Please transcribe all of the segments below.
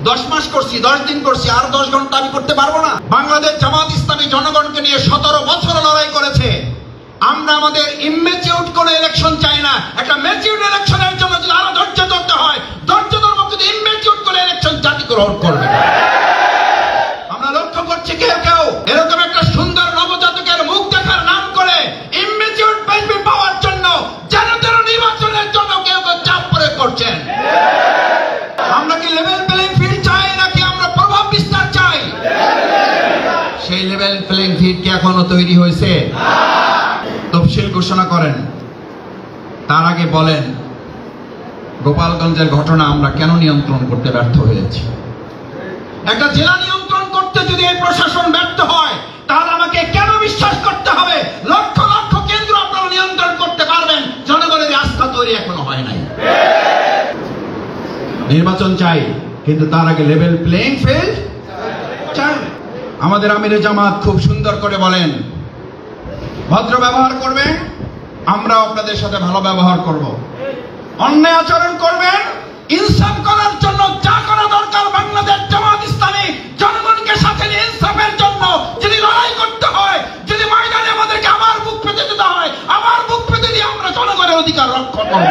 10 মাস করছি, 10 দিন করছি, আর 10 ঘন্টা আমি করতে পারবো না? বাংলাদেশ জামাত ইসলামী জনগণকে নিয়ে 17 বছর লড়াই করেছে। আমরা আমাদের ইমেচিউর কোন ইলেকশন চাই না। একটা ম্যাচিউর ইলেকশনের জন্য যদি আরো ধৈর্য ধরতে হয়, ধৈর্য ধরবো, কিন্তু ইমেচিউর কোন ইলেকশন জাতি গ্রহণ করবে। আমরা লক্ষ্য করছি কেউ কেউ এরকম একটা সুন্দর নবজাতকের মুখ দেখার নাম করে ইমেচিউর বেবি পাওয়ার জন্য যেন তেন নির্বাচনের জন্য কেউ কেউ চাপ প্রয়োগ করছেন। আমরা কি লেভেল প্লেইং ফিল্ড চাই নাকি আমরা প্রভাব বিস্তার চাই? সেই লেভেল প্লেইং ফিল্ড কি এখনো তৈরি হয়েছে? তফসিল ঘোষণা করেন, তার আগে বলেন গোপালগঞ্জের ঘটনা আমরা কেন নিয়ন্ত্রণ করতে ব্যর্থ হয়েছি। একটা জেলা নিয়ন্ত্রণ করতে যদি এই প্রশাসন ব্যর্থ হয়, তাহলে আমাকে কেন বিশ্বাস করতে হবে লক্ষ লক্ষ কেন্দ্র আপনারা নিয়ন্ত্রণ করতে পারবেন? জনগণের আস্থা তৈরি এখনো হয় নাই। নির্বাচন চাই, কিন্তু তার আগে লেভেল প্লেইং ফিল্ড চাই। আমাদের আমিরে জামাত খুব সুন্দর করে বলেন, ভদ্র ব্যবহার করবেন, আমরা আপনাদের সাথে ভালো ব্যবহার করব। অন্যায় আচরণ করবেন, ইনসাফ করার জন্য যা করা দরকার বাংলাদেশ জামাত ইসলামী জনগণকে সাথে নিয়ে ইনসাফের জন্য যদি লড়াই করতে হয়, যদি ময়দানে আমাদেরকে আবার বুক পেতে দিতে হয়, আবার বুক পেতে দিয়ে আমরা জনগণের অধিকার রক্ষা করব।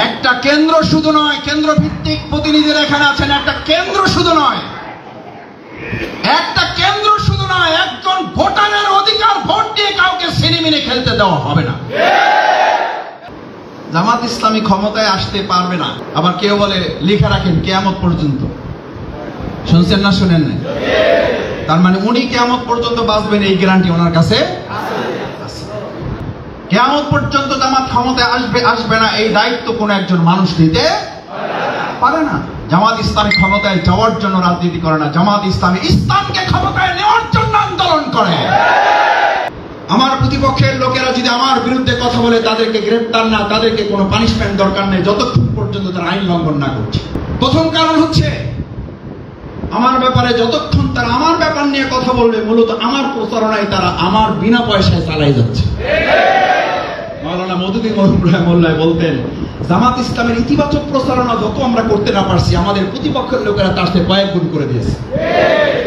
একটা কেন্দ্র শুধু নয়, কেন্দ্র ভিত্তিক প্রতিনিধিরা এখানে আছেন, একটা কেন্দ্র শুধু নয়, একটা কেন্দ্র শুধু নয়, একজন ভোটারের অধিকার ভোট দিয়ে কাউকে সিনেমিনে খেলতে দেওয়া হবে না। জামাত ইসলামী ক্ষমতায় আসতে পারবে না। আবার কেউ বলে লিখে রাখেন কিয়ামত পর্যন্ত। শুনছেন না শুনেন না? তার মানে উনি কিয়ামত পর্যন্ত বাঁচবেন এই গ্যারান্টি ওনার কাছে আছে। কিয়ামত পর্যন্ত জামাত ক্ষমতায় আসবে না এই দায়িত্ব কোন একজন মানুষ নিতে পারে না। জামাত ইসলামী ক্ষমতায় যাওয়ার জন্য রাজনীতি করে না, জামাত ইসলামী ইসলামকে ক্ষমতায় নেওয়ার জন্য আন্দোলন করে। আমার প্রতিপক্ষের লোকেরা যদি আমার বিরুদ্ধে কথা বলে, তাদেরকে গ্রেফতার না, তাদেরকে কোনো পানিশমেন্ট দরকার নেই যতক্ষণ পর্যন্ত তারা আইন লঙ্ঘন না করছে। প্রথম কারণ হচ্ছে আমার ব্যাপারে যতক্ষণ তারা আমার ব্যাপার নিয়ে কথা বলবে, মূলত আমার প্রচারণায় তারা আমার বিনা পয়সায় চালাই যাচ্ছে। মাওলানা মওদুদী মোল্লা বলতেন, জামাত ইসলামের ইতিবাচক প্রচারণা যত আমরা করতে না পারছি, আমাদের প্রতিপক্ষের লোকেরা তার চেয়ে কয়েক গুণ করে দিয়েছে।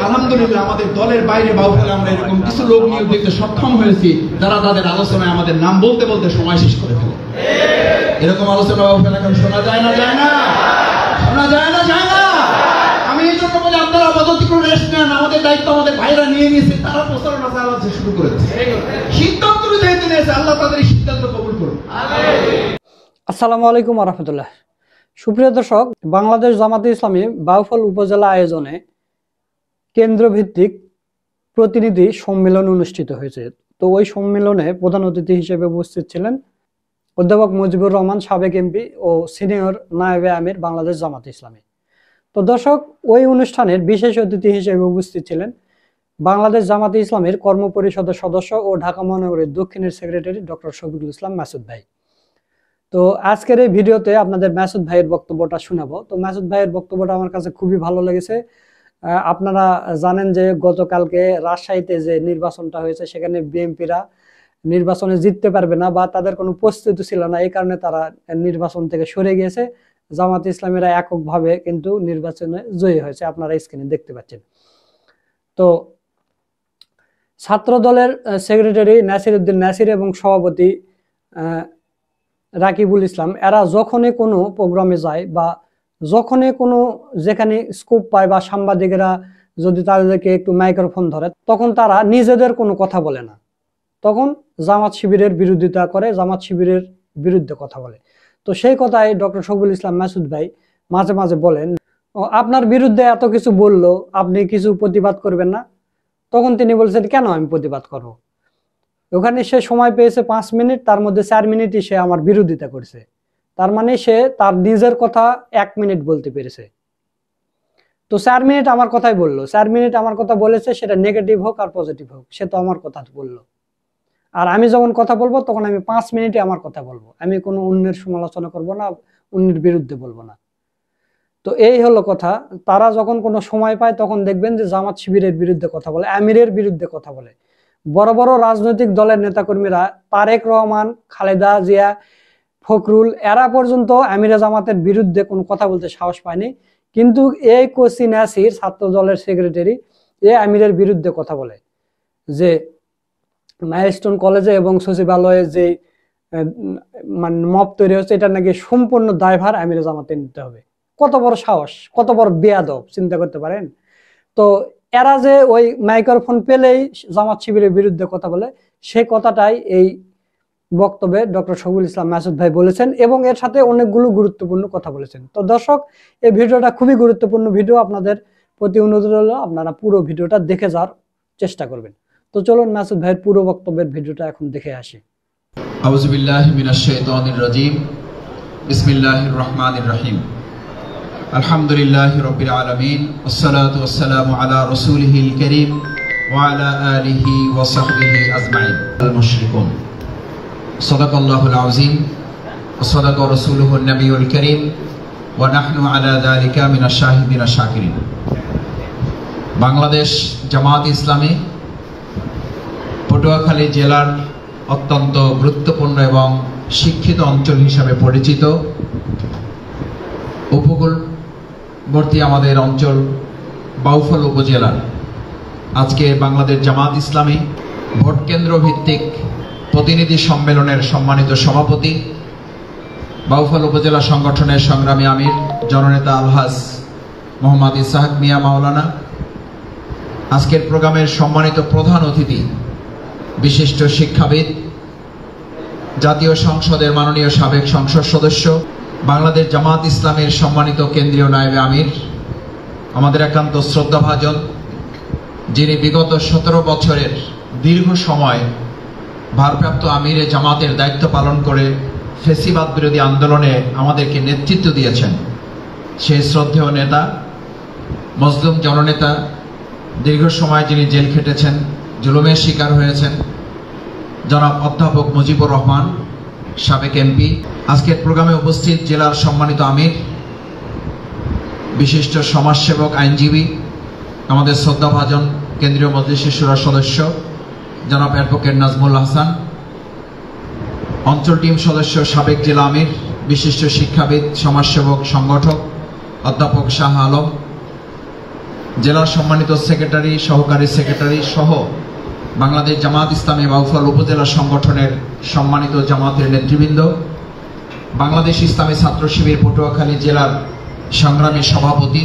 আলহামদুলিল্লাহ আমাদের দলের বাইরে বাউফলে আমরা এরকম কিছু লোক নিয়ে দেখতে সক্ষম হয়েছি, যারা তাদের আলোচনায় আমাদের নাম বলতে বলতে সময় শেষ করে ফেলে। এরকম আলোচনা বাউফলে এখন শোনা যায় না, যায় না, শোনা যায় না, যায় না। আমি এই জন্য বলি আপনারা আপাতত করে রেস্ট নেন, আমাদের দায়িত্ব আমাদের ভাইরা নিয়ে নিয়েছে, তারা প্রচারণা চালাতে শুরু করেছে। সিদ্ধান্ত যেহেতু নিয়েছে, আল্লাহ তাদের এই সিদ্ধান্ত কবুল করুন। আসসালামু আলাইকুম ওয়া রাহমাতুল্লাহ। সুপ্রিয় দর্শক, বাংলাদেশ জামাতে ইসলামী বাউফল উপজেলা আয়োজনে কেন্দ্রভিত্তিক প্রতিনিধি সম্মেলন অনুষ্ঠিত হয়েছে। তো ওই সম্মেলনে প্রধান অতিথি হিসেবে উপস্থিত ছিলেন অধ্যাপক মুজিবুর রহমান, সাবেক এমপি ও সিনিয়র নায়েবে আমির বাংলাদেশ জামাতে ইসলামী। তো দর্শক, ওই অনুষ্ঠানের বিশেষ অতিথি হিসেবে উপস্থিত ছিলেন বাংলাদেশ জামাতে ইসলামীর কর্ম পরিষদের সদস্য ও ঢাকা মহানগরীর দক্ষিণের সেক্রেটারি ডক্টর শফিকুল ইসলাম মাসুদ ভাই। তো আজকের এই ভিডিওতে আপনাদের মাসুদ ভাইয়ের বক্তব্যটা শোনাবো। তো মাসুদ ভাইয়ের বক্তব্যটা আমার কাছে খুবই ভালো লেগেছে। আপনারা জানেন যে গতকালকে রাজশাহীতে যে নির্বাচনটা হয়েছে, সেখানে বিএনপিরা নির্বাচনে জিততে পারবে না বা তাদের কোনো প্রস্তুতি ছিল না, এই কারণে তারা নির্বাচন থেকে সরে গিয়েছে। জামাত ইসলামীরা এককভাবে কিন্তু নির্বাচনে জয়ী হয়েছে, আপনারা স্ক্রিনে দেখতে পাচ্ছেন। তো ছাত্র দলের সেক্রেটারি নাসির উদ্দিন নাসির এবং সভাপতি রাকিবুল ইসলাম, এরা যখনই কোনো প্রোগ্রামে যায় বা যখনই কোনো যেখানে স্কোপ পায় বা সাংবাদিকেরা যদি তাদেরকে একটু মাইক্রোফোন ধরে, তখন তারা নিজেদের কোনো কথা বলে না, তখন জামাত শিবিরের বিরোধিতা করে, জামাত শিবিরের বিরুদ্ধে কথা বলে। তো সেই কথাই ডক্টর শফিকুল ইসলাম মাসুদ ভাই মাঝে মাঝে বলেন, আপনার বিরুদ্ধে এত কিছু বললো, আপনি কিছু প্রতিবাদ করবেন না? তখন তিনি বলছেন, কেন আমি প্রতিবাদ করব? ওখানে সে সময় পেয়েছে 5 মিনিট, তার মধ্যে 4 মিনিটই সে আমার বিরোধিতা করছে। তার মানে সে তার নিজের কথা 1 মিনিট বলতে পেরেছে। তো 4 মিনিট আমার কথাই বললো, 4 মিনিট আমার কথা বলেছে, সেটা নেগেটিভ হোক আর পজিটিভ হোক, সে তো আমার কথা বললো। আর আমি যখন কথা বলবো তখন আমি 5 মিনিটে আমার কথা বলবো, আমি কোনো অন্যের সমালোচনা করব না, অন্যের বিরুদ্ধে বলবো না। তো এই হলো কথা। তারা যখন কোনো সময় পায় তখন দেখবেন যে জামাত শিবিরের বিরুদ্ধে কথা বলে, আমিরের বিরুদ্ধে কথা বলে। বড় বড় রাজনৈতিক দলের নেতাকর্মীরা, তারেক রহমান, খালেদা জিয়া, ফখরুল, এরা পর্যন্ত আমিরে জামাতের বিরুদ্ধে কোনো কথা বলতে সাহস পায়নি, কিন্তু এই কোচি নাসির ছাত্র দলের সেক্রেটারি এ আমিরের বিরুদ্ধে কথা বলে যে মাইলস্টোন কলেজে এবং সচিবালয়ে যে মানে মব তৈরি হচ্ছে এটা নাকি সম্পূর্ণ দায়ভার আমিরে জামাতে নিতে হবে। কত বড় সাহস, কত বড় বেয়াদব, চিন্তা করতে পারেন। তো এরা যে ওই মাইক্রোফোন পেলেই জামাত শিবিরের বিরুদ্ধে কথা বলে, সেই কথাটাই এই বক্তব্যে ডক্টর শফিকুল ইসলাম মাসুদ ভাই বলেছেন এবং এর সাথে অনেকগুলো গুরুত্বপূর্ণ কথা বলেছেন। তো দর্শক, এই ভিডিওটা খুবই গুরুত্বপূর্ণ ভিডিও, আপনাদের প্রতি অনুরোধ হলো আপনারা পুরো ভিডিওটা দেখে যাওয়ার চেষ্টা করবেন। তো চলুন মাসুদ ভাইয়ের পুরো বক্তব্যের ভিডিওটা এখন দেখে আসি। আউযু বিল্লাহি মিনাশ শাইতানির রাজীম। বিসমিল্লাহির রহমানির রহিম। আলহামদুলিল্লাহি রাব্বিল আলামিন, ওয়াসসালাতু ওয়াসসালামু আলা রাসূলিহিল কারীম ওয়া আলা আলিহি ওয়া সাহবিহি আজমাইন। আল মুশরিকুন। সাদাকাল্লাহুল আযীম ওয়া সাদাকা রাসূলুহুন নবিয়ুল কারীম ওয়া নাহনু আলা যালিকা মিনাশ শাহিদিন শাকিরিন। বাংলাদেশ জামাত ইসলামী পটুয়াখালী জেলার অত্যন্ত গুরুত্বপূর্ণ এবং শিক্ষিত অঞ্চল হিসাবে পরিচিত উপকূলবর্তী আমাদের অঞ্চল বাউফল উপজেলার আজকে বাংলাদেশ জামাত ইসলামী ভোট কেন্দ্র ভিত্তিক প্রতিনিধি সম্মেলনের সম্মানিত সভাপতি, বাউফল উপজেলা সংগঠনের সংগ্রামী আমির জননেতা আলহাজ মোহাম্মদ ইসহাক মিয়া মাওলানা, আজকের প্রোগ্রামের সম্মানিত প্রধান অতিথি বিশিষ্ট শিক্ষাবিদ, জাতীয় সংসদের মাননীয় সাবেক সংসদ সদস্য, বাংলাদেশ জামাত ইসলামের সম্মানিত কেন্দ্রীয় নায়েবে আমির, আমাদের একান্ত শ্রদ্ধাভাজন, যিনি বিগত 17 বছরের দীর্ঘ সময় ভারপ্রাপ্ত আমিরে জামাতের দায়িত্ব পালন করে ফেসিবাদ বিরোধী আন্দোলনে আমাদেরকে নেতৃত্ব দিয়েছেন, সেই শ্রদ্ধেয় নেতা, মজলুম জননেতা, দীর্ঘ সময় যিনি জেল খেটেছেন, জুলুমের শিকার হয়েছেন, জনাব অধ্যাপক মুজিবুর রহমান, সাবেক এমপি, আজকের প্রোগ্রামে উপস্থিত জেলার সম্মানিত আমির, বিশিষ্ট সমাজসেবক, আইনজীবী, আমাদের শ্রদ্ধাভাজন কেন্দ্রীয় মজলিসের শুরা সদস্য জনাব অ্যাডভোকেট নাজমুল হাসান, অঞ্চল টিম সদস্য সাবেক জেলা আমির, বিশিষ্ট শিক্ষাবিদ, সমাজসেবক, সংগঠক অধ্যাপক শাহ আলম, জেলার সম্মানিত সেক্রেটারি, সহকারী সেক্রেটারি সহ বাংলাদেশ জামাত ইসলামী বাউফল উপজেলা সংগঠনের সম্মানিত জামাতের নেতৃবৃন্দ, বাংলাদেশ ইসলামী ছাত্র শিবির পটুয়াখালী জেলার সংগ্রামী সভাপতি,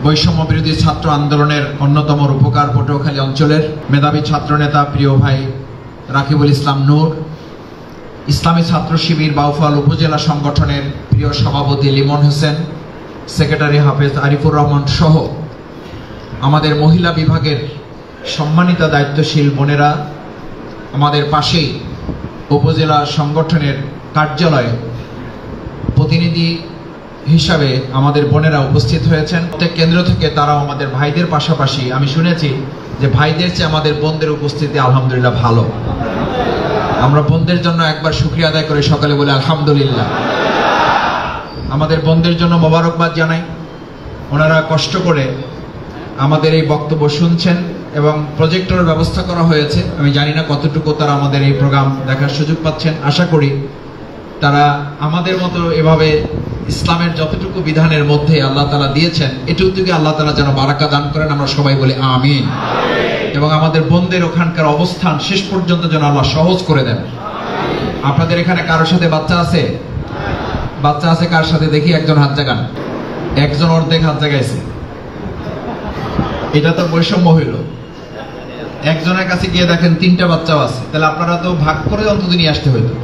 বৈষম্য বিরোধী ছাত্র আন্দোলনের অন্যতম রূপকার পটুয়াখালী অঞ্চলের মেধাবী ছাত্রনেতা প্রিয় ভাই রাকিবুল ইসলাম নূর, ইসলামী ছাত্র শিবির বাউফল উপজেলা সংগঠনের প্রিয় সভাপতি লিমন হোসেন, সেক্রেটারি হাফেজ আরিফুর রহমান সহ আমাদের মহিলা বিভাগের সম্মানিত দায়িত্বশীল বোনেরা, আমাদের পাশেই উপজেলা সংগঠনের কার্যালয়ে প্রতিনিধি হিসাবে আমাদের বোনেরা উপস্থিত হয়েছেন। প্রত্যেক কেন্দ্র থেকে তারাও আমাদের ভাইদের পাশাপাশি আমি শুনেছি যে ভাইদের চেয়ে আমাদের বোনদের উপস্থিতি আলহামদুলিল্লাহ ভালো। আমরা বোনদের জন্য একবার শুকরিয়া আদায় করে সকালে বলে আলহামদুলিল্লাহ। আমাদের বোনদের জন্য মোবারকবাদ জানাই, ওনারা কষ্ট করে আমাদের এই বক্তব্য শুনছেন এবং প্রজেক্টরের ব্যবস্থা করা হয়েছে। আমি জানি না কতটুকু তারা আমাদের এই প্রোগ্রাম দেখার সুযোগ পাচ্ছেন, আশা করি তারা আমাদের মতো এভাবে ইসলামের যতটুকু বিধানের মধ্যে আল্লাহ তাআলা দিয়েছেন এটুকু থেকে আল্লাহ তাআলা যেন বারাকা দান করেন, আমরা সবাই বলি আমিন। এবং আমাদের বোনদের ওখানকার অবস্থান শেষ পর্যন্ত যেন আল্লাহ সহজ করে দেন। আপনাদের এখানে কারোর সাথে বাচ্চা আছে? বাচ্চা আছে কার সাথে দেখি? একজন হাত জাগান। একজন অর্ধেক হাত জাগাইছে। এটা তো বৈষম্য হইল। একজনের কাছে গিয়ে দেখেন 3টা বাচ্চাও আছে, তাহলে আপনারা তো ভাগ করে অন্তত নিয়ে আসতে হইতো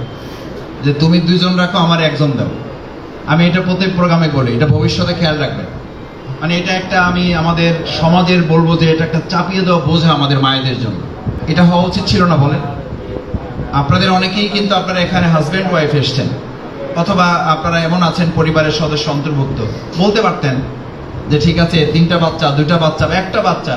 যে তুমি 2 জন রাখো, আমার 1 জন দাও। আমি এটা প্রত্যেক প্রোগ্রামে বলি, এটা ভবিষ্যতে খেয়াল রাখবেন। মানে এটা একটা আমি আমাদের সমাজের বলবো যে এটা একটা চাপিয়ে দেওয়া বোঝা আমাদের মায়েদের জন্য। এটা হওয়া উচিত ছিল না বলেন? আপনাদের অনেকেই কিন্তু আপনারা এখানে হাজব্যান্ড ওয়াইফ এসছেন, অথবা আপনারা এমন আছেন পরিবারের সদস্য অন্তর্ভুক্ত, বলতে পারতেন যে ঠিক আছে 3টা বাচ্চা, 2টা বাচ্চা বা 1টা বাচ্চা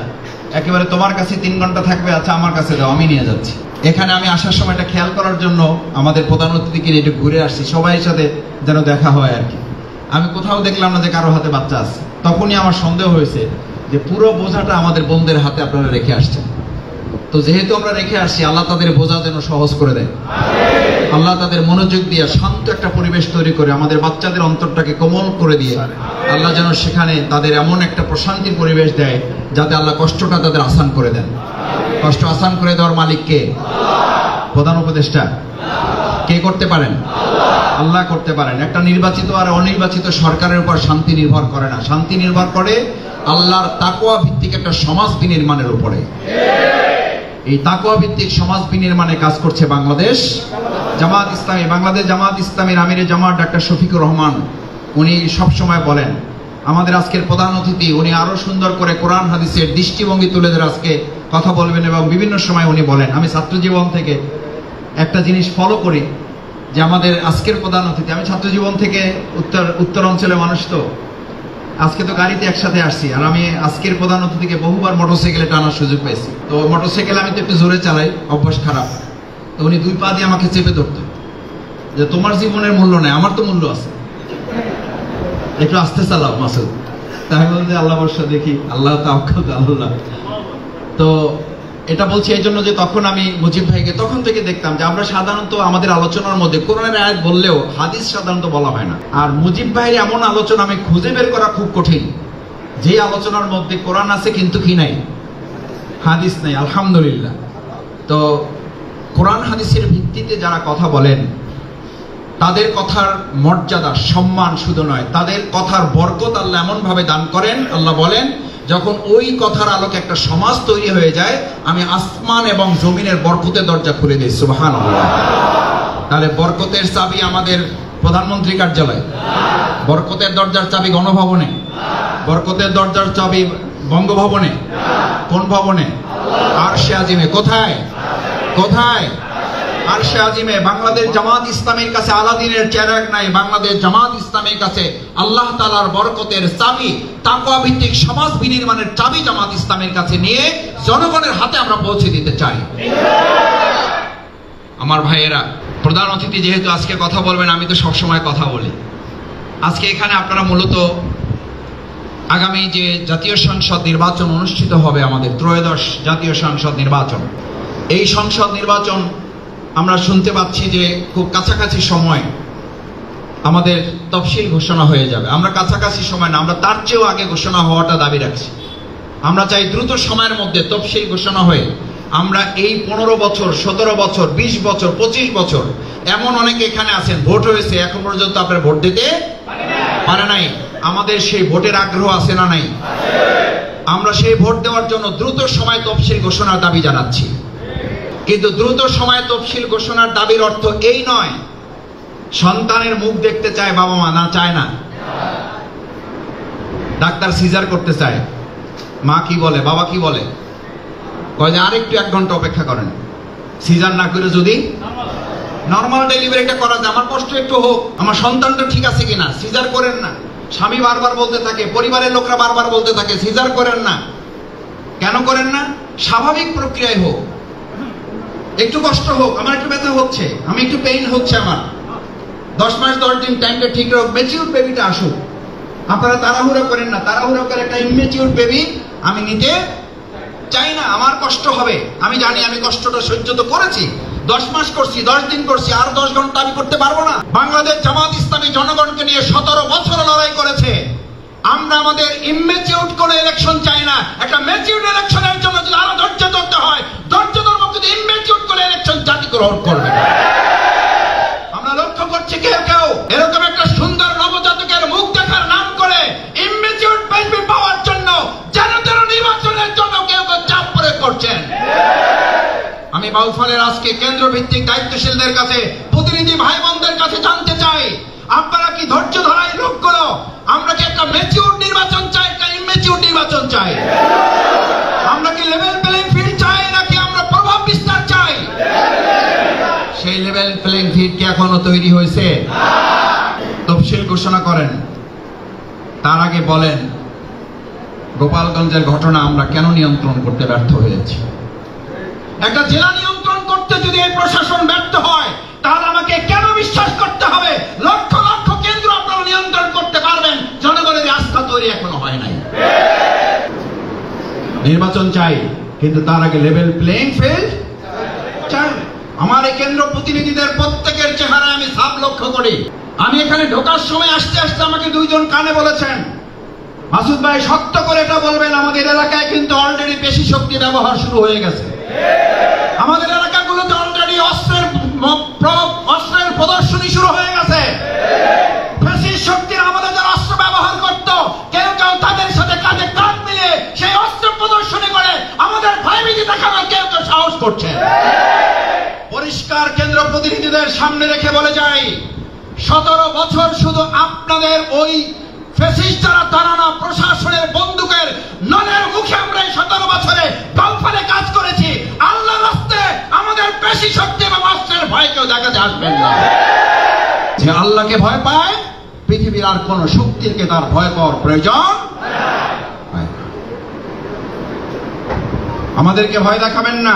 একেবারে তোমার কাছে 3 ঘন্টা থাকবে, আচ্ছা আমার কাছে দাও, আমি নিয়ে যাচ্ছি। এখানে আমি আসার সময় এটা খেয়াল করার জন্য আমাদের প্রধান অতিথিকে একটু ঘুরে আসছি, সবাই সাথে যেন দেখা হয় আর কি। আমি কোথাও দেখলাম না যে কারো হাতে বাচ্চা আছে। তখনই আমার সন্দেহ হয়েছে যে পুরো বোঝাটা আমাদের বোনদের হাতে আপনারা রেখে আসছেন। তো যেহেতু আমরা রেখে আসছি, আল্লাহ তাদের বোঝা যেন সহজ করে দেয়। আল্লাহ তাদের মনোযোগ দিয়ে শান্ত একটা পরিবেশ তৈরি করে আমাদের বাচ্চাদের অন্তরটাকে কোমল করে দিয়ে আল্লাহ যেন সেখানে তাদের এমন একটা প্রশান্তির পরিবেশ দেয় যাতে আল্লাহ কষ্টটা তাদের আসান করে দেন। কষ্ট আসান করে দেওয়ার মালিক কে? প্রধান উপদেষ্টা কে করতে পারেন? আল্লাহ করতে পারেন। একটা নির্বাচিত আর অনির্বাচিত সরকারের উপর শান্তি নির্ভর করে না, শান্তি নির্ভর করে আল্লাহর তাকওয়া ভিত্তিক একটা সমাজ বিনির্মাণের উপরে। এই তাকওয়া ভিত্তিক সমাজ বিনির্মাণে কাজ করছে বাংলাদেশ জামাত ইসলামী। বাংলাদেশ জামাত ইসলামীর আমিরে জামাত ডাক্তার শফিকুর রহমান উনি সব সময় বলেন, আমাদের আজকের প্রধান অতিথি উনি আরো সুন্দর করে কোরআন হাদিসের দৃষ্টিভঙ্গি তুলে ধরে আজকে কথা বলবেন এবং বিভিন্ন সময় উনি বলেন। আমি ছাত্র জীবন থেকে একটা জিনিস ফলো করি যে আমাদের আজকের প্রধান অতিথি, আমি ছাত্র জীবন থেকে উত্তর অঞ্চলের মানুষ, তো আজকে তো গাড়িতে একসাথে আসছি, আর আমি আজকের প্রধান অতিথিকে বহুবার মোটরসাইকেলে টানার সুযোগ পেয়েছি। তো মোটরসাইকেল আমি তো একটু জোরে চালাই, অভ্যাস খারাপ। তো উনি দুই পা দিয়ে আমাকে চেপে ধরতেন যে তোমার জীবনের মূল্য নেই, আমার তো মূল্য আছে, একটু আস্তে চালাও মাসুদ। তাই বলতে আল্লাহ বর্ষা দেখি, আল্লাহ তাওয়াক্কাল আল্লাহ। তো এটা বলছি এই জন্য যে তখন আমি মুজিব ভাইকে তখন থেকে দেখতাম যে আমরা সাধারণত আমাদের আলোচনার মধ্যে কোরআনের আয়াত বললেও হাদিস সাধারণত বলা হয় না। আর মুজিব ভাইয়ের এমন আলোচনা আমি খুঁজে বের করা খুব কঠিন, যে আলোচনার মধ্যে কোরআন আছে কিন্তু কি নাই, হাদিস নাই। আলহামদুলিল্লাহ। তো কোরআন হাদিসের ভিত্তিতে যারা কথা বলেন তাদের কথার মর্যাদা সম্মান শুধু নয়, তাদের কথার বরকত আল্লাহ এমন ভাবে দান করেন। আল্লাহ বলেন, যখন ওই কথার আলোকে একটা সমাজ তৈরি হয়ে যায়, আমি আসমান এবং জমিনের বরকতের দরজা খুলে দিই। সুবহানাল্লাহ। তাহলে বরকতের চাবি আমাদের প্রধানমন্ত্রী কার্যালয়, বরকতের দরজার চাবি গণভবনে, বরকতের দরজার চাবি বঙ্গভবনে, কোন ভবনে? আরশে আজিমে। কোথায়? কোথায়? আরশে আজিমে। বাংলাদেশ জামাত ইসলামীর কাছে আলাদিনের চেরাগ নাই, বাংলাদেশ জামাত ইসলামীর কাছে আল্লাহ তাআলার বরকতের চাবি, তাকওয়া ভিত্তিক সমাজ বিনির্মাণের চাবি জামাত ইসলামের কাছে নিয়ে জনগণের হাতে আমরা পৌঁছে দিতে চাই। আমার ভাইয়েরা, প্রধান অতিথি যেহেতু আজকে কথা বলবেন, আমি তো সবসময় কথা বলি। আজকে এখানে আপনারা মূলত আগামী যে জাতীয় সংসদ নির্বাচন অনুষ্ঠিত হবে, আমাদের ত্রয়োদশ জাতীয় সংসদ নির্বাচন, এই সংসদ নির্বাচন আমরা শুনতে পাচ্ছি যে খুব কাছাকাছি সময় আমাদের তফসিল ঘোষণা হয়ে যাবে। আমরা কাছাকাছি সময় না, আমরা তার চেয়েও আগে ঘোষণা হওয়াটা দাবি রাখছি। আমরা চাই দ্রুত সময়ের মধ্যে তফসিল ঘোষণা হয়ে আমরা এই 15 বছর, 17 বছর, 20 বছর, 25 বছর, এমন অনেকে এখানে আছেন ভোট হয়েছে এখন পর্যন্ত আপনারা ভোট দিতে পারে নাই। আমাদের সেই ভোটের আগ্রহ আছে না নাই? আমরা সেই ভোট দেওয়ার জন্য দ্রুত সময় তফসিল ঘোষণার দাবি জানাচ্ছি। কিন্তু দ্রুত সময় তফসিল ঘোষণার দাবির অর্থ এই নয় সন্তানের মুখ দেখতে চায় বাবা মা, না চায় না। ডাক্তার সিজার করতে চায়, মা কি বলে, বাবা কি বলে, কয় যে আরেকটু 1 ঘন্টা অপেক্ষা করেন, সিজার না করে যদি নর্মাল ডেলিভারিটা করা যায়, আমার কষ্ট একটু হোক, আমার সন্তানটা ঠিক আছে কিনা, সিজার করেন না। স্বামী বারবার বলতে থাকে, পরিবারের লোকরা বারবার বলতে থাকে সিজার করেন না। কেন করেন না? স্বাভাবিক প্রক্রিয়ায় হোক, একটু কষ্ট হোক, আমার একটু ব্যথা হচ্ছে, আমি একটু পেইন হচ্ছে, আমার 10 মাস 10 দিন টাইমটা ঠিক হোক, ম্যাচিউর বেবিটা আসুক। আপনারা তাড়াহুড়ো করেন না, তাড়াহুড়ো করে একটা ইম্যাচিউর বেবি আমি নিতে চাই না, আমার কষ্ট হবে। আমি জানি আমি কষ্টটা সহ্য তো করেছি, 10 মাস করছি, 10 দিন করছি, আর 10 ঘন্টা আমি করতে পারবো না। বাংলাদেশ জামাত ইসলামী জনগণকে নিয়ে 17 বছর লড়াই করেছে। আমরা আমাদের ইম্যাচিউরড কোন ইলেকশন চাই না। একটা ম্যাচিউরড ইলেকশনের জন্য যদি আরো ধৈর্য ধরতে হয়, ধৈর্য ধরবো, কিন্তু ইম্যাচিউরড কোন ইলেকশন জাতি গ্রহণ করবে। আমরা লক্ষ্য করছি কেউ কেউ এরকম একটা সুন্দর নবজাতকের মুখ দেখার নাম করে ইম্যাচিউরড বেবি পাওয়ার জন্য যেন তেন নির্বাচনের জন্য কেউ কেউ চাপ প্রয়োগ করছেন। আমি বাউফলের আজকে কেন্দ্র ভিত্তিক দায়িত্বশীলদের কাছে, প্রতিনিধি ভাই বোনদের কাছে জানতে চাই, আপনারা কি ধৈর্য ধরাই লোকগুলো, আমরা কি একটা ম্যাচিউরড নির্বাচন চাই, একটা ইম্যাচিউরড নির্বাচন চাই? আমরা কি লেভেল প্লেইং ফিল্ড চাই, নাকি আমরা প্রভাব বিস্তার চাই? সেই লেভেল প্লেইং ফিল্ড কি এখনো তৈরি হয়েছে? তফসিল ঘোষণা করেন, তার আগে বলেন গোপালগঞ্জের ঘটনা আমরা কেন নিয়ন্ত্রণ করতে ব্যর্থ হয়েছি। একটা জেলা নিয়ন্ত্রণ করতে যদি এই প্রশাসন ব্যর্থ হয়, তাহলে আমাকে কেন বিশ্বাস করতে হবে লক্ষ লক্ষ কেন্দ্র আপনারা নিয়ন্ত্রণ করতে পারবেন? জনগণের আস্থা তৈরি এখনো হয় নাই। নির্বাচন চাই, কিন্তু তার আগে লেভেল প্লেইং ফিল্ড চাই। আমার এই কেন্দ্র প্রতিনিধিদের প্রত্যেকের মুখের চেহারা আমি সাপ লক্ষ্য করি। আমি এখানে ঢোকার সময় আসতে আসতে আমাকে দুইজন কানে বলেছেন, মাসুদ ভাই সত্য করে এটা বলবেন, আমাদের এলাকায় কিন্তু অলরেডি পেশি শক্তি ব্যবহার শুরু হয়ে গেছে। আমাদের এলাকাগুলোতে অলরেডি অস্ত্রের প্রদর্শনী শুরু হয়ে গেছে। পেশি শক্তির আমাদের যারা অস্ত্র ব্যবহার করত, কেউ কেউ তাদের সাথে কাঁধে কাঁধ মিলিয়ে সেই অস্ত্র প্রদর্শনী করে আমাদের ভয়ভীতি দেখানোর কেউ কেউ সাহস করছে। পরিষ্কার কেন্দ্র প্রতিনিধিদের সামনে রেখে বলে যাই, 17 বছর শুধু আপনাদের ওই ফ্যাসিস্ট যারা তারা প্রশাসনের বন্দুকের নলের মুখে আমরা 17 বছরে গল্পে কাজ করেছি। আল্লাহর রাস্তায় আমাদের পেশি শক্তি এবং অস্ত্রের ভয় কেউ দেখাতে আসবেন না। যে আল্লাহকে ভয় পায়, পৃথিবীর আর কোন শক্তিকে তার ভয় পাওয়ার প্রয়োজন নাই। আমাদেরকে ভয় দেখাবেন না।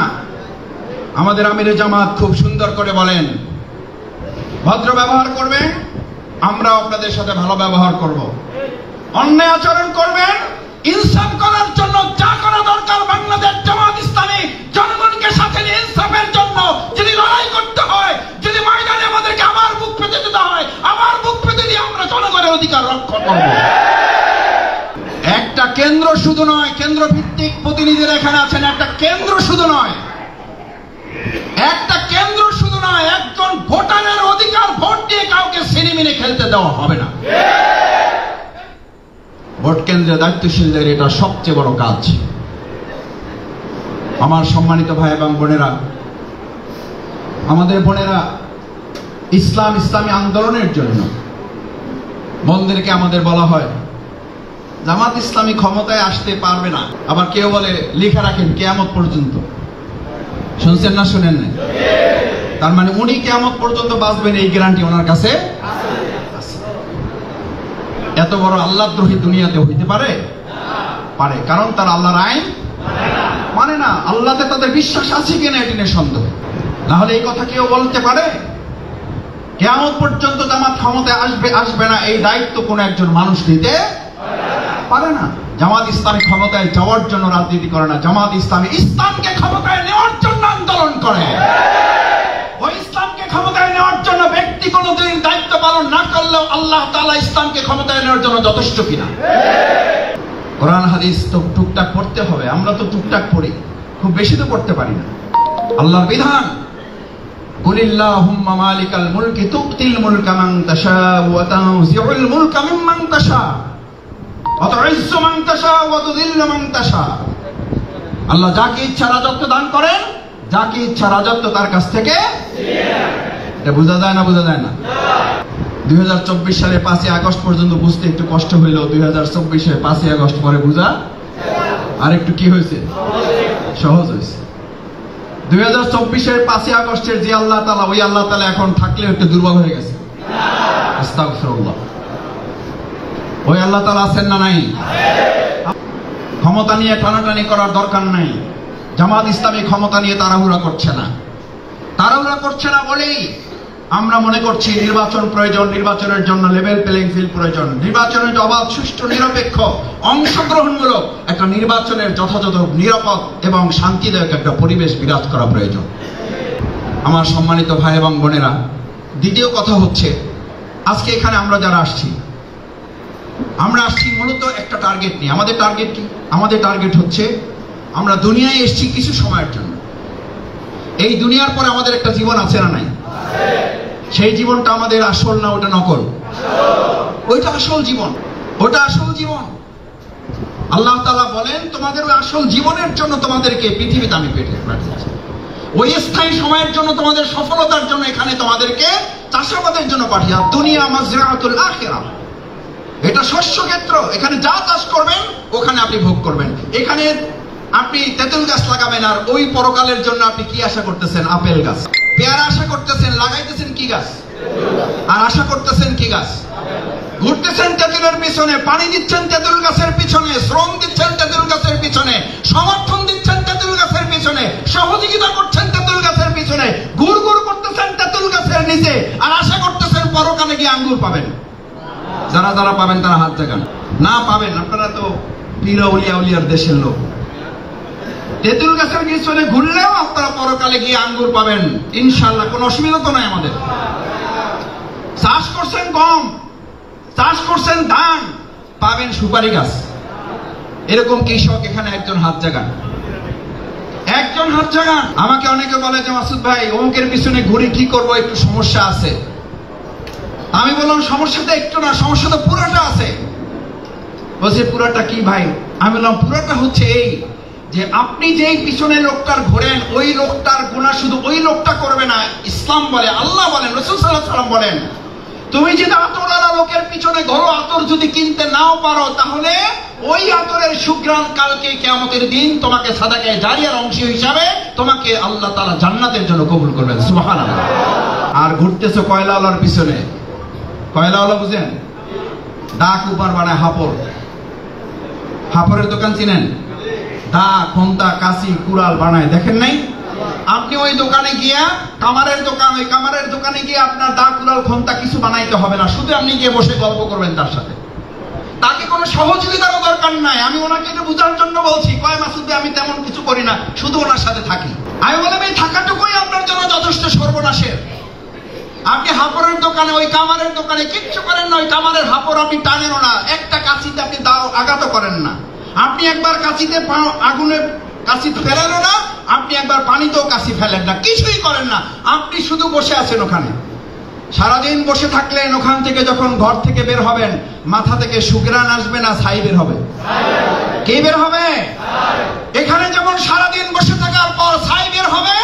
আমাদের আমিরে জামাত খুব সুন্দর করে বলেন, ভদ্র ব্যবহার করবেন, আমরা আপনাদের সাথে ভালো ব্যবহার করব। অন্যায় আচরণ করবেন, ইনসাফ করার জন্য যা করা দরকার বাংলাদেশ জামাত ইসলামী জনগণকে সাথে নিয়ে ইনসাফের জন্য যদি লড়াই করতে হয়, যদি ময়দানে আমাদেরকে আবার বুক পেতে দিতে হয়, আবার বুক পেতে দিয়ে আমরা জনগণের অধিকার রক্ষা করব। একটা কেন্দ্র শুধু নয়, কেন্দ্র ভিত্তিক প্রতিনিধিরা এখানে আছেন, একটা কেন্দ্র শুধু নয়, একটা কেন্দ্র শুধু নয়, একজন ভোটারের অধিকার ভোট দিয়ে কাউকে সিনেমিনে খেলতে দেওয়া হবে না। ভোট কেন্দ্রে দায়িত্বশীলদের এটা সবচেয়ে বড় কাজ। আমার সম্মানিত ভাই এবং বোনেরা, আমাদের বোনেরা ইসলামী আন্দোলনের জন্য বোনদেরকে আমাদের বলা হয় জামাত ইসলামী ক্ষমতায় আসতে পারবে না। আবার কেউ বলে লিখে রাখেন কিয়ামত পর্যন্ত। শুনছেন না শুনেন না? তার মানে উনি কিয়ামত পর্যন্ত বাঁচবেন এই গ্যারান্টি ওনার কাছে আছে। এত বড় আল্লাহদ্রোহী দুনিয়াতে হইতে পারে? পারে, কারণ তার আল্লাহর আইন মানে না। আল্লাহতে তাদের বিশ্বাস আছে কিনা এটি নিয়ে সন্দেহ। না হলে এই কথা কেউ বলতে পারে? কিয়ামত পর্যন্ত জামাত ক্ষমতায় আসবে না, এই দায়িত্ব কোন একজন মানুষ নিতে পারে না। জামাত ইসলামী ক্ষমতায় যাওয়ার জন্য রাজনীতি করে না, জামাত ইসলামী ইসলামকে ক্ষমতায় নেওয়ার জন্য আন্দোলন করে। ওই ইসলামকে ক্ষমতায় নেওয়ার জন্য ব্যক্তি কোনদিন দায়িত্ব পালন না করলেও আল্লাহ তাআলা ইসলামকে ক্ষমতায় নেওয়ার জন্য যথেষ্ট কিনা। কোরআন হাদিস তো টুকটাক পড়তে হবে, আমরা তো টুকটাক পড়ি, খুব বেশি তো পড়তে পারি না। আল্লাহর বিধান, কুলিল্লাহুম্মা মালিকাল মুলকি তুতিল মুলকা মান তাশা ওয়া তানজিউল মুলকা মিম্মান তাশা ওয়া তুইজ্জু মান তাশা ওয়া তুযিল্লু মান তাশা। আল্লাহ যাকে ইচ্ছা রাজত্ব দান করেন, যাকে ইচ্ছা রাজত্ব তার কাছ থেকে। এটা বোঝা যায় না? বোঝা যায় না? 2024 সালে 5ই আগস্ট পর্যন্ত বুঝতে একটু কষ্ট হইল, 2024 5ই আগস্ট পরে বুঝা আর একটু কি হয়েছে, সহজ হয়েছে। 2024 5ই আগস্টের যে আল্লাহ তাআলা, ওই আল্লাহ তাআলা এখন থাকলে একটু দুর্বল হয়ে গেছে। আস্তাগফিরুল্লাহ। ওই আল্লাহ তাআলা আছেন না নাই? ক্ষমতা নিয়ে টানাটানি করার দরকার নাই। জামাত ইসলামী ক্ষমতা নিয়ে তাড়াহুড়া করছে না। তাড়াহুড়া করছে না বলেই আমরা মনে করছি নির্বাচন প্রয়োজন, নির্বাচনের জন্য লেভেল প্লেইং ফিল্ড প্রয়োজন, নির্বাচনের অবাধ, সুষ্ঠু, নিরপেক্ষ, অংশগ্রহণমূলক একটা নির্বাচনের যথাযথ, নিরাপদ এবং শান্তিদায়ক একটা পরিবেশ বিরাজ করা প্রয়োজন। আমার সম্মানিত ভাই এবং বোনেরা, দ্বিতীয় কথা হচ্ছে, আজকে এখানে আমরা যারা আসছি, আমরা আসছি মূলত একটা টার্গেট নিয়ে। আমাদের টার্গেট কি? আমাদের টার্গেট হচ্ছে আমরা দুনিয়ায় এসেছি কিছু সময়ের জন্য। এই দুনিয়ার পরে আমাদের একটা জীবন আছে না নাই? সেই জীবনটা আমাদের আসল না ওটা নকল? ওইটা আসল জীবন, ওটা আসল জীবন। আল্লাহ তাআলা বলেন তোমাদের ওই আসল জীবনের জন্য তোমাদেরকে পৃথিবীতে আমি পাঠিয়েছি। ওই স্থায়ী সময়ের জন্য, তোমাদের সফলতার জন্য এখানে তোমাদেরকে চাষাবাদের জন্য পাঠিয়েছি। দুনিয়া মাজরাতুল আখিরাহ, এটা শস্য ক্ষেত্র। এখানে যা চাষ করবেন ওখানে আপনি ভোগ করবেন। এখানে আপনি তেঁতুল গাছ লাগাবেন, আর ওই পরকালের জন্য আপনি কি আশা করতেছেন? আপেল গাছ। পেয়ারা আশা করতেছেন, লাগাইতেছেন কি গাছ? আর আশা করতেছেন কি গাছ? ঘুরতেছেন তেঁতুলের পিছনে, পানি দিচ্ছেন তেঁতুল গাছের পিছনে, শ্রম দিচ্ছেন তেঁতুল গাছের পিছনে, সমর্থন দিচ্ছেন তেঁতুল গাছের পিছনে, সহযোগিতা করছেন তেঁতুল গাছের পিছনে, গুড় গুড় করতেছেন তেঁতুল গাছের নিচে, আর আশা করতেছেন পরকালে গিয়ে আঙ্গুর পাবেন। যারা যারা পাবেন তারা হাত জাগান। না পাবেন, আপনারা তো পীর আউলিয়া উলিয়ার দেশের লোক। তেঁতুল গাছের পিছনে ঘুরলেও আপনারা পরকালে গিয়ে আঙ্গুর পাবেন ইনশাআল্লাহ, কোনো অসুবিধা তো নাই আমাদের। চাষ করছেন গম, চাষ করছেন ধান, পাবেন সুপারি গাছ। এরকম কৃষক এখানে একজন হাত জাগান, একজন হাত জাগান। আমাকে অনেকে বলে যে মাসুদ ভাই অমুকের পিছনে ঘুরি, কি করব, একটু সমস্যা আছে। আমি বললাম সমস্যাটা একটু না, সমস্যা তো পুরোটা আছে। বলছে পুরোটা কি ভাই? আমি বললাম পুরোটা হচ্ছে এই যে আপনি যেই পিছনে লোকটার ঘোরেন, ওই লোকটার গুনাহ শুধু ওই লোকটা করবে না। ইসলাম বলে, আল্লাহ বলেন, রাসূল সাল্লাল্লাহু আলাইহি ওয়াসাল্লাম বলেন, তুমি যদি আতরওয়ালা লোকের পিছনে ঘোরো, আতর যদি কিনতে নাও পারো, তাহলে ওই আতরের সুঘ্রাণ কালকে কিয়ামতের দিন তোমাকে সাদাকায়ে জারিয়ার অংশ হিসাবে তোমাকে আল্লাহ তাআলা জান্নাতের জন্য কবুল করবেন। সুবহানাল্লাহ। আর ঘুরতেছো কয়লাওয়ালার পিছনে। কয়লাওয়ালা বুঝেন? দা কুপার বানায় হাপড়। হাপড়ের দোকান চিনেন? দা, খন্তা, কাঁচি, কুড়াল বানায়, দেখেন নাই? আপনি ওই দোকানে গিয়া, কামারের দোকান, ওই কামারের দোকানে গিয়ে আপনার দা, কুড়াল, খন্তা কিছু বানাইতে হবে না, শুধু আপনি গিয়ে বসে গল্প করবেন তার সাথে। তাকে কোনো সহযোগিতারও দরকার নাই। আমি ওনাকে এটা বোঝার জন্য বলছি। কয় মাসুদ ভাই আমি তেমন কিছু করি না, শুধু ওনার সাথে থাকি। আমি বললাম এই থাকাটুকুই আপনার জন্য যথেষ্ট সর্বনাশের। আপনি হাপড়ের দোকানে, ওই কামারের দোকানে কিচ্ছু করেন না, ওই কামারের হাপড় আপনি টানেনও না, একটা কাঁচিতে আপনি দাও আঘাত করেন না, আপনি একবার কাঁচিতে আগুনে কাঁচি ফেলেনও না, আপনি একবার পানিতেও কাঁচি ফেলেন না, কিছুই করেন না, আপনি শুধু বসে আছেন ওখানে। সারাদিন বসে থাকলেন, ওখান থেকে যখন ঘর থেকে বের হবেন, মাথা থেকে সুঘ্রাণ আসবে না ছাই বের হবে? কে বের হবে? এখানে যেমন সারাদিন বসে থাকার পর ছাই বের হবে,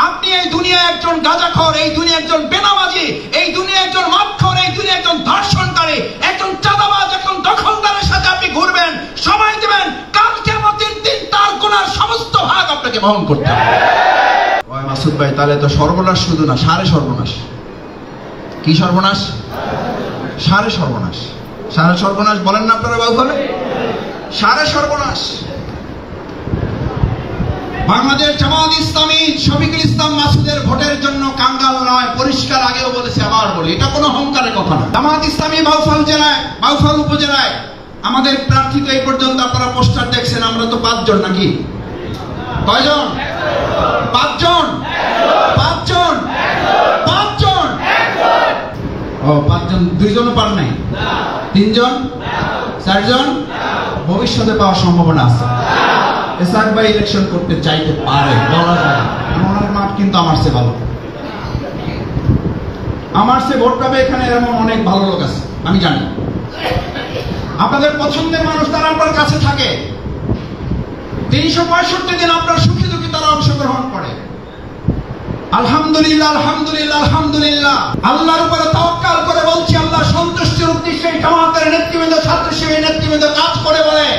আপনি এই দুনিয়ায় একজন গাঁজাখোর, এই দুনিয়া একজন বেনামাজি, এই দুনিয়া একজন মদখোর, এই দুনিয়া একজন ধর্ষণকারী, একজন চাঁদাবাজ, একজন দখলদারের সাথে আপনি ঘুরবেন, সময় দিবেন, কাল কিয়ামতের দিন তার গুনার সমস্ত ভাগ আপনাকে বহন করতে হবে। ওই মাসুদ ভাই তাহলে তো সর্বনাশ শুধু না, সারে সর্বনাশ। কি সর্বনাশ? সারে সর্বনাশ। সারে সর্বনাশ বলেন না আপনারা বাবু? সারে সর্বনাশ। বাংলাদেশ জামাত ইসলামী শফিকুল ইসলাম মাসুদের ভোটের জন্য কাঙ্গাল নয়, পরিষ্কার আগেও বলেছে, আবার বলি, এটা কোনো অহংকারের কথা না। জামাত ইসলামী বাউফল জেলায়, বাউফল উপজেলায় আমাদের প্রার্থী তো এই পর্যন্ত আপনারা পোস্টার দেখছেন, আমরা তো 5 জন নাকি? কয়জন? 5 জন। 5 জন। 5 জন। ও 5 জন, 2 জনও পার নাই? 3 জন? 4 জন? ভবিষ্যতে পাওয়ার সম্ভাবনা আছে। এসআর ভাই ইলেকশন করতে চাইতে পারে, বলা যায়। ওনার মাঠ কিন্তু আমার চেয়ে ভালো, আমার চেয়ে ভোট পাবে এখানে এমন অনেক ভালো লোক আছে, আমি জানি। আপনাদের পছন্দের মানুষ তারা আপনার কাছে থাকে, 365 দিন আপনার সুখে দুঃখে তারা অংশগ্রহণ করে। আলহামদুলিল্লাহ, আলহামদুলিল্লাহ, আলহামদুলিল্লাহ। আল্লাহর উপরে তাওয়াক্কাল করে বলছি, আল্লাহ সন্তুষ্টির উদ্দেশ্যে জামাতের নেতৃবৃন্দ, ছাত্র শিবিরের নেতৃবৃন্দ কাজ করে বলে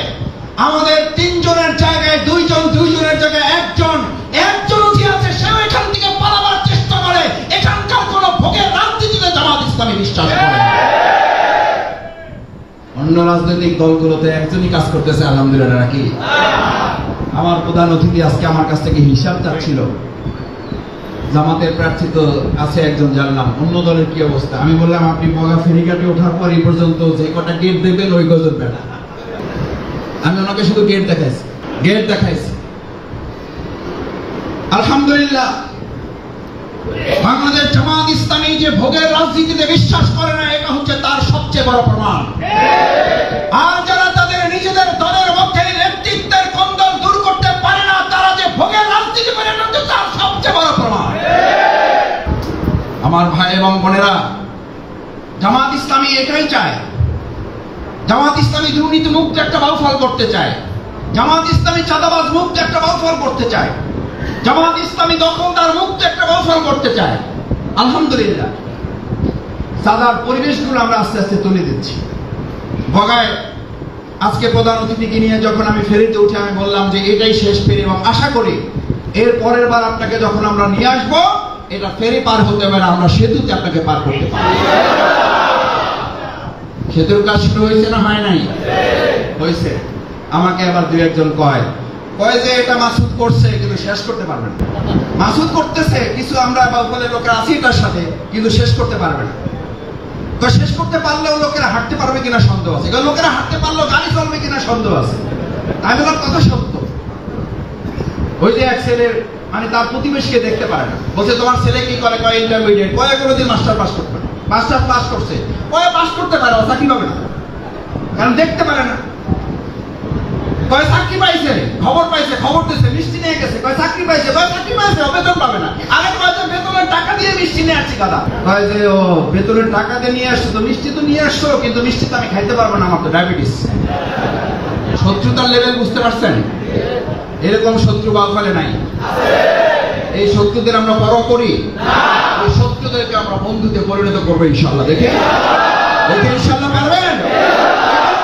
আমাদের 3 জনের জায়গায় 2 জন, 2 জনের জায়গায় 1 জন, 1 জন যে আছে সেও এখান থেকে পালাবার চেষ্টা করে। এখানকার কোন ভোগের রাজনীতিতে জামাত ইসলামী বিশ্বাস করে। অন্য রাজনৈতিক দলগুলোতে একজনই কাজ করতেছে, আলহামদুলিল্লাহ নাকি? আমার প্রধান অতিথি আজকে আমার কাছ থেকে হিসাব চাচ্ছিল। জামাতের প্রার্থী তো আছে একজন, জানলাম। অন্য দলের কি অবস্থা? আমি বললাম আপনি বগা ফেরিঘাটে ওঠার পর এই পর্যন্ত যে কটা গেট দেখবেন ওই গজব বেড়া। আমি ওনাকে শুধু গেট দেখাইছি, গেট দেখাইছি। আলহামদুলিল্লাহ, বাংলাদেশ জামাত ইসলামী যে ভোগের রাজনীতিতে বিশ্বাস করে না, এটা হচ্ছে তার সবচেয়ে বড় প্রমাণ। আর যারা তাদের নিজেদের দলের মধ্যে নেতৃত্বের কন্দল দূর করতে পারে না, তারা যে ভোগের রাজনীতি করে না, তার সবচেয়ে বড় প্রমাণ। আমার ভাই এবং বোনেরা, জামাত ইসলামী এটাই চায়। জামাত ইসলামী দুর্নীতি মুক্ত একটা বাউফল করতে চায়। জামাত ইসলামী চাঁদাবাজ মুক্ত একটা বাউফল করতে চায়। জামাত ইসলামী দখলদার মুক্ত একটা বাউফল করতে চায়। আলহামদুলিল্লাহ, সাদার পরিবেশগুলো আমরা আস্তে আস্তে তুলে দিচ্ছি। বগায় আজকে প্রধান অতিথিকে নিয়ে যখন আমি ফেরিতে উঠে আমি বললাম যে এটাই শেষ ফেরি, এবং আশা করি এর পরের বার আপনাকে যখন আমরা নিয়ে আসবো, এটা ফেরি পার হতে হবে না, আমরা সেতুতে আপনাকে পার করতে পারবো। সেতুর কাজ শুরু হয়েছে না হয় নাই? হয়েছে। আমাকে আবার 2-1 জন কয় যে এটা মাসুদ করছে, কিন্তু শেষ করতে পারবে না। মাসুদ করতেছে কিছু, আমরা বাউফলের লোকের আছি এটার সাথে, কিন্তু শেষ করতে পারবে না। তো শেষ করতে পারলেও লোকেরা হাঁটতে পারবে কিনা সন্দেহ আছে। লোকেরা হাঁটতে পারলেও গাড়ি চলবে কিনা সন্দেহ আছে। তাই বলার কথা সত্য। ওই যে এক ছেলের মানে তার প্রতিবেশীকে দেখতে পারে না, বলছে তোমার ছেলে কি করে? ইন্টারমিডিয়েট, কোনোদিন মাস্টার পাস করতে পারে। মাস্টার পাস করছে, কয় পাস করতে পারে, ও চাকরি পাবে না, কারণ দেখতে পারে না। কয় চাকরি পাইছে, খবর পাইছে, খবর দিচ্ছে, মিষ্টি নিয়ে গেছে, কয় চাকরি পাইছে, কয় চাকরি পাইছে, ও বেতন পাবে না। আরে কয় যে বেতনের টাকা দিয়ে মিষ্টি নিয়ে আসছি দাদা, কয় যে ও বেতনের টাকা দিয়ে নিয়ে আসছো, তো মিষ্টি তো নিয়ে আসছো, কিন্তু মিষ্টি তো আমি খাইতে পারবো না, আমার তো ডায়াবেটিস। শত্রুতার লেভেল বুঝতে পারছেন? এরকম শত্রু বাউফলে নাই। এই শত্রুদের আমরা পরোয়া করি, এই শত্রুদেরকে আমরা বন্ধুতে পরিণত করবো ইনশাআল্লাহ। দেখে দেখে ইনশাআল্লাহ পারবেন।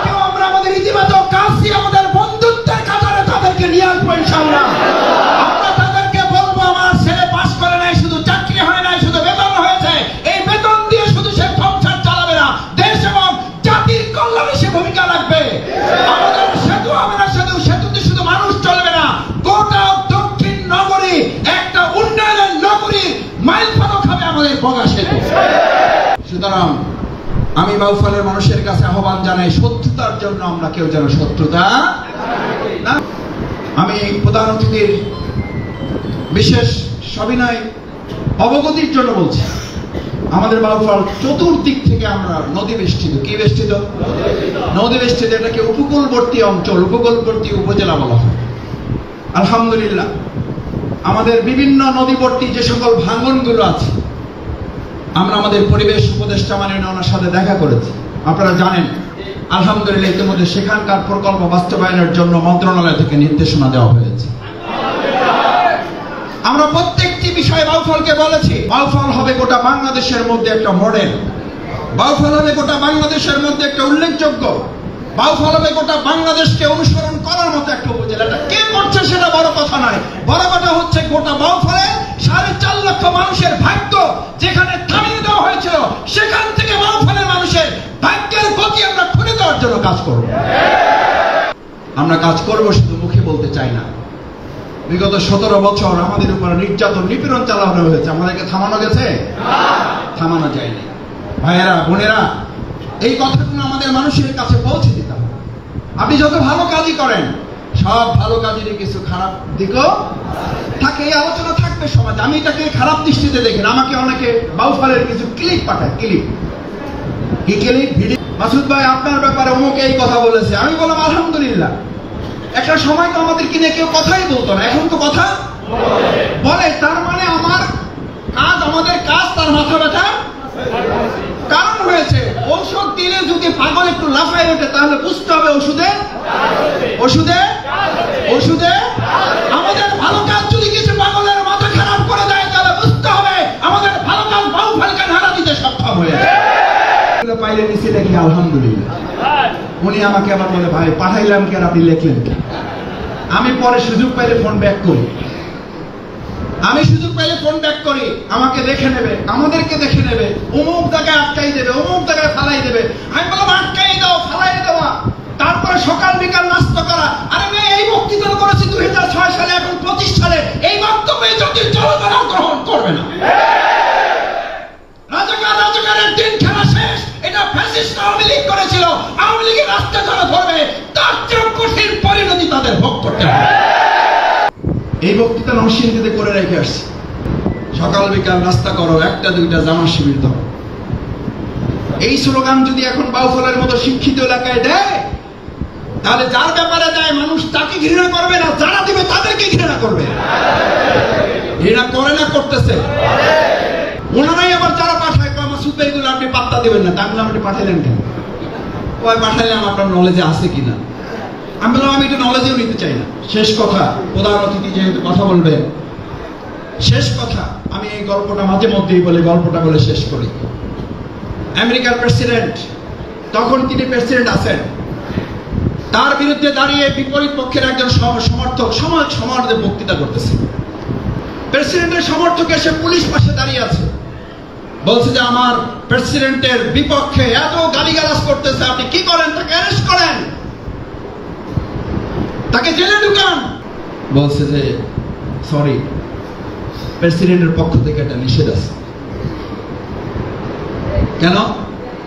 কেউ আমরা আমাদের ইতিবাচক কাজ দিয়ে আমাদের বন্ধুত্বের কাতারে তাদেরকে নিয়ে আসবো ইনশাআল্লাহ। আমরা তাদেরকে বলবো, আমার ছেলে পাস করে নাই, শুধু চাকরি হয় নাই, শুধু বেতন হয়েছে, এই বেতন দিয়ে শুধু সে সংসার চালাবে না, দেশ এবং জাতির কল্যাণে সে ভূমিকা রাখবে। আমাদের সেতু হবে না, সেতুতে শুধু মানুষ চলবে না, গোটা দক্ষিণ নগরী একটা উন্নয়নের নগরী মাইল ফলক হবে আমাদের বগা সেতু। সুতরাং আমি বাউফলের মানুষের কাছে আহ্বান জানাই, শত্রুতার জন্য আমরা কেউ যেন শত্রুতা না। আমি প্রধান অতিথির বিশেষ সবিনয় অবগতির জন্য বলছি, আমাদের বাউফল চতুর্দিক থেকে আমরা নদী বেষ্টিত। কি বেষ্টিত? নদী বেষ্টিত। এটাকে উপকূলবর্তী অঞ্চল, উপকূলবর্তী উপজেলা বলা হয়। আলহামদুলিল্লাহ আমাদের বিভিন্ন নদীবর্তী যে সকল ভাঙনগুলো আছে, আমরা আমাদের পরিবেশ উপদেষ্টা মাননীয় ওনার সাথে দেখা করেছি। আপনারা জানেন আলহামদুলিল্লাহ ইতিমধ্যে সেখানকার প্রকল্প বাস্তবায়নের জন্য মন্ত্রণালয় থেকে নির্দেশনা দেওয়া হয়েছে। আমরা প্রত্যেকটি বিষয়ে বাউফলকে বলেছি, বাউফল হবে গোটা বাংলাদেশের মধ্যে একটা মডেল, বাউফল হবে গোটা বাংলাদেশের মধ্যে একটা উল্লেখযোগ্য, বাউফল হবে গোটা বাংলাদেশকে অনুসরণ করার মতো একটা উপজেলা। কে করছে সেটা বড় কথা নয়, বড় কথা হচ্ছে গোটা বাউফলে 4.5 লক্ষ মানুষের ভাগ্য যেখানে থামিয়ে দেওয়া হয়েছিল, সেখান থেকে বাউফলের মানুষের ভাগ্যের গতি আমরা খুলে দেওয়ার জন্য কাজ করব। আমরা কাজ করব, শুধু মুখে বলতে চাই না। বিগত 17 বছর আমাদের উপর নির্যাতন নিপীড়ন চালানো হয়েছে, আমাদেরকে থামানো গেছে? থামানো যায়নি। ভাইয়েরা বোনেরা, এই কথাগুলো আমাদের মানুষের কাছে পৌঁছে দিতে হবে। আপনি যত ভালো কাজই করেন, সব ভালো কাজেরই কিছু খারাপ দিকও থাকে, এই আলোচনা থাকবে সমাজে। আমি এটাকে খারাপ দৃষ্টিতে দেখি না। আমাকে অনেকে বাউফলের কিছু ক্লিপ পাঠায়, ক্লিপ, কি ক্লিপ, ভিডিও, মাসুদ ভাই আপনার ব্যাপারে অমুক এই কথা বলেছে। আমি বললাম আলহামদুলিল্লাহ, একটা সময় তো আমাদের কিনে কেউ কথাই বলতো না, এখন তো কথা বলে। তার মানে আমার কাজ, আমাদের কাজ তার মাথা ব্যথা কারণ হয়েছে। ঔষধ দিলে যদি পাগল একটু লাফায় ওঠে, তাহলে বুঝতে হবে ওষুধে ওষুধে ওষুধে আমাদের ভালো কাজ যদি কিছু পাগলের মাথা খারাপ করে দেয়, তাহলে বুঝতে হবে আমাদের ভালো কাজ বাউফলকে নাড়া দিতে সক্ষম হয়েছে। পাইলে নিচে দেখি আলহামদুলিল্লাহ। উনি আমাকে আবার বলে, ভাই পাঠাইলাম কি আর আপনি লেখলেন কি? আমি পরে সুযোগ পাইলে ফোন ব্যাক করি, আমি সুযোগ পাইলে ফোন ব্যাক করি। আমাকে দেখে নেবে, আমাদেরকে দেখে নেবে, অমুক জায়গায় আটকাই দেবে, অমুক জায়গায় ফালাই দেবে। আমি বললাম আটকাই দাও, ফালাই দেওয়া, তারপরে সকাল বিকাল নাস্তা করা। আরে মেয়ে, এই বক্তৃতা করেছি 2006 সালে, এখন 25 সালে। এই বক্তব্যে যদি জনগণ গ্রহণ করবে না, রাজাকারের দিন খেলা শেষ। এটা ফ্যাসিস্ট আওয়ামী লীগ করেছিল, আওয়ামী লীগের রাস্তা যারা ধরবে, তার চেয়ে কঠিন পরিণতি তাদের ভোগ করতে হবে। এই বক্তৃতা নরসিংদীতে করে রেখে আসছি, সকাল বিকাল নাস্তা করো, একটা দুইটা জামা শিবির দাও। এই স্লোগান যদি এখন বাউফলের মতো শিক্ষিত এলাকায় দেয়, তাহলে যার ব্যাপারে দেয় মানুষ তাকে ঘৃণা করবে না, যারা দিবে তাদেরকে ঘৃণা করবে। ঘৃণা করে না, করতেছে। ওনারাই আবার যারা পাঠায়, মাসুদ ভাই গুলো আপনি পাত্তা দেবেন না, তাহলে আপনি পাঠাইলেন কেন? ওই পাঠাইলাম আপনার নলেজে আছে কিনা। আমি বললাম আমি এটা নলেজেও নিতে চাই না। শেষ কথা, প্রধান অতিথি যেহেতু কথা বলবেন, শেষ কথা, আমি এই গল্পটা মাঝে মধ্যেই বলে, গল্পটা বলে শেষ করি। আমেরিকার প্রেসিডেন্ট, তখন তিনি প্রেসিডেন্ট আছেন, তার বিরুদ্ধে দাঁড়িয়ে বিপরীত পক্ষের একজন সমর্থক সমাজে বক্তৃতা করতেছে। প্রেসিডেন্টের সমর্থক এসে পুলিশ পাশে দাঁড়িয়ে আছে, বলছে যে আমার প্রেসিডেন্টের বিপক্ষে এত গালিগালাজ করতেছে, আপনি কি করেন? তাকে অ্যারেস্ট করেন, তাকে জেলে ঢুকান। বলছে যে সরি, প্রেসিডেন্টের পক্ষ থেকে একটা নিষেধ আছে। কেন?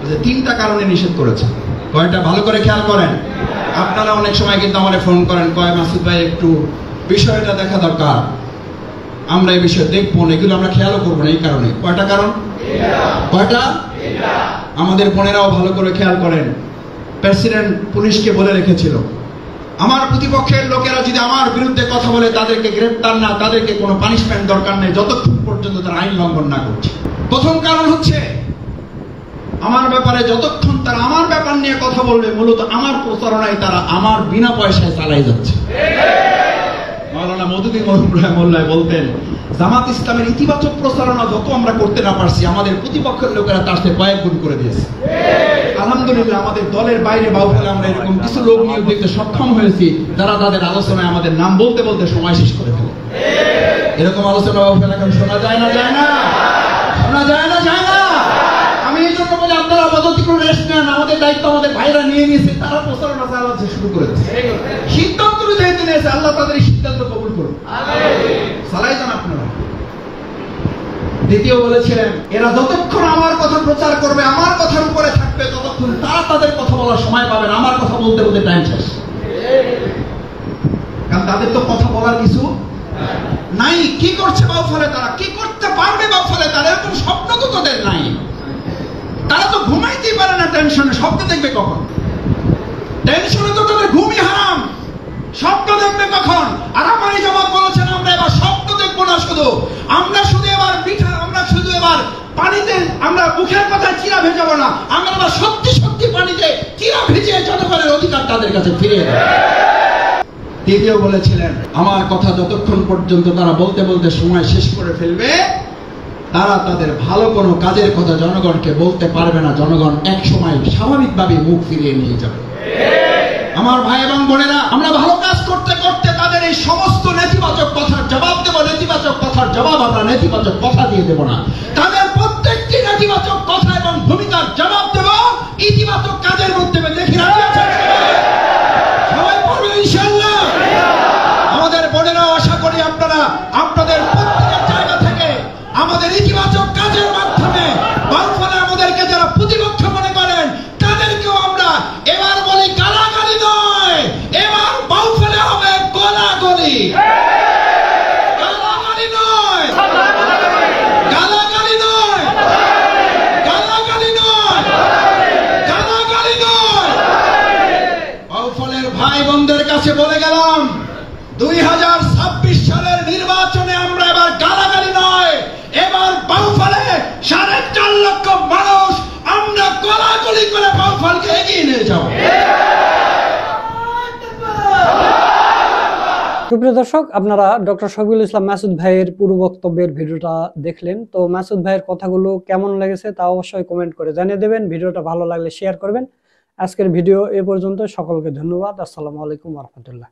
যে 3টা কারণে নিষেধ করেছে। কয়টা? ভালো করে খেয়াল করেন। আপনারা অনেক সময় কিন্তু আমাকে ফোন করেন, কয় মাসুদ ভাই একটু বিষয়টা দেখা দরকার, আমরা এই বিষয়ে দেখবো না, এগুলো আমরা খেয়ালও করবো না। এই কারণে কয়টা কারণ? কয়টা? আমাদের বোনেরাও ভালো করে খেয়াল করেন, প্রেসিডেন্ট পুলিশকে বলে রেখেছিল, আমার প্রতিপক্ষের লোকেরা যদি আমার বিরুদ্ধে কথা বলে তাদেরকে গ্রেফতার না, তাদেরকে কোনো পানিশমেন্ট দরকার নেই যতক্ষণ পর্যন্ত তারা আইন লঙ্ঘন না করছে। প্রথম কারণ হচ্ছে আমার ব্যাপারে যতক্ষণ তারা আমার ব্যাপার নিয়ে কথা বলবে, মূলত আমার প্রচারণায় তারা আমার বিনা পয়সায় চালাই যাচ্ছে। মাওলানা মওদুদী মোল্লায় বলতেন, জামাত ইসলামের ইতিবাচক প্রচারণা যত আমরা করতে না পারছি, আমাদের প্রতিপক্ষের লোকেরা তার চেয়ে কয়েক গুণ করে দিয়েছে। আলহামদুলিল্লাহ আমাদের দলের বাইরে বাউফলে আমরা এরকম কিছু লোক নিয়োগ দিতে সক্ষম হয়েছি যারা তাদের আলোচনায় আমাদের নাম বলতে বলতে সময় শেষ করে ফেলে। এরকম আলোচনা বাউফলে এখন শোনা যায় না, যায় না, শোনা যায় না, যায় না। আমি এই জন্য বলি আপনারা আপাতত একটু রেস্ট নেন, আমাদের দায়িত্ব আমাদের ভাইরা নিয়ে নিয়েছে, তারা প্রচারণা চালাতে শুরু করেছে। সিদ্ধান্ত যেহেতু নিয়েছে, আল্লাহ তাদের সিদ্ধান্ত কবুল করুন, চালাই যান আপনারা। দ্বিতীয় বলেছিলেন, এরা যতক্ষণ আমার কথা প্রচার করবে, আমার কথার উপরে থাকবে, ততক্ষণ তারা তাদের কথা বলার সময় পাবেন, আমার কথা বলতে বলতে টাইম শেষ। কারণ তাদের তো কথা বলার কিছু নাই। কি করছে বাউফলে তারা, কি করতে পারবে বাউফলে তারা, এরকম স্বপ্ন তো তাদের নাই। তারা তো ঘুমাইতেই পারে না টেনশনে, স্বপ্ন দেখবে কখন? টেনশনে তো তাদের ঘুমই হারাম, স্বপ্ন দেখবে কখন? আর আমার এই জামাত বলেছেন, আমরা এবার স্বপ্ন দেখবো না, আমরা শুধু এবার পিঠা, আমরা শুধু এবার পানিতে, আমরা মুখের কথায় চিরা ভেজাবো না, আমরা এবার সত্যি সত্যি পানিতে চিরা ভেজে জনগণের অধিকার তাদের কাছে ফিরিয়ে দেব। তৃতীয় বলেছিলেন, আমার কথা যতক্ষণ পর্যন্ত তারা বলতে বলতে সময় শেষ করে ফেলবে, তারা তাদের ভালো কোনো কাজের কথা জনগণকে বলতে পারবে না, জনগণ এক সময় স্বাভাবিকভাবে মুখ ফিরিয়ে নিয়ে যাবে। আমার ভাই এবং বোনেরা, আমরা ভালো কাজ করতে করতে তাদের এই সমস্ত নেতিবাচক কথার জবাব দেব। নেতিবাচক কথার জবাব আমরা নেতিবাচক কথা দিয়ে দেব না, তাদের প্রত্যেকটি নেতিবাচক কথা এবং ভূমিকার জবাব দেব ইতিবাচক কাজের মাধ্যমে। দেখি সবাই পড়বে ইনশাআল্লাহ। আমাদের বোনেরাও আশা করি আপনারা আপনাদের প্রত্যেকের জায়গা থেকে আমাদের ইতিবাচক কাজের মাধ্যমে বাউফলে আমাদেরকে যারা প্রতিপক্ষ মনে করেন তাদেরকেও আমরা এবার বলি গালাগালি নয়, এবার বাউফলে হবে গোলাগুলি। গালাগালি নয়, গালাগালি নয়, গালাগালি নয়, গালাগালি নয়। বাউফলের ভাই বোনদের কাছে বলে গেলাম, 2026 সালের নির্বাচনে আমরা এবার গালাগালি নয়, এবার বাউফলে 4.5 লক্ষ মানুষ আমরা গোলাগুলি করে বাউফলকে এগিয়ে নিয়ে যাব। সুপ্রিয় দর্শক, আপনারা ডক্টর শফিকুল ইসলাম মাসুদ ভাইয়ের পুরো বক্তব্যের ভিডিওটা দেখলেন। তো মাসুদ ভাইয়ের কথাগুলো কেমন লেগেছে তা অবশ্যই কমেন্ট করে জানিয়ে দেবেন। ভিডিওটা ভালো লাগলে শেয়ার করবেন। আজকের ভিডিও এ পর্যন্ত। সকলকে ধন্যবাদ। আসসালামু আলাইকুম ওয়া রাহমাতুল্লাহ।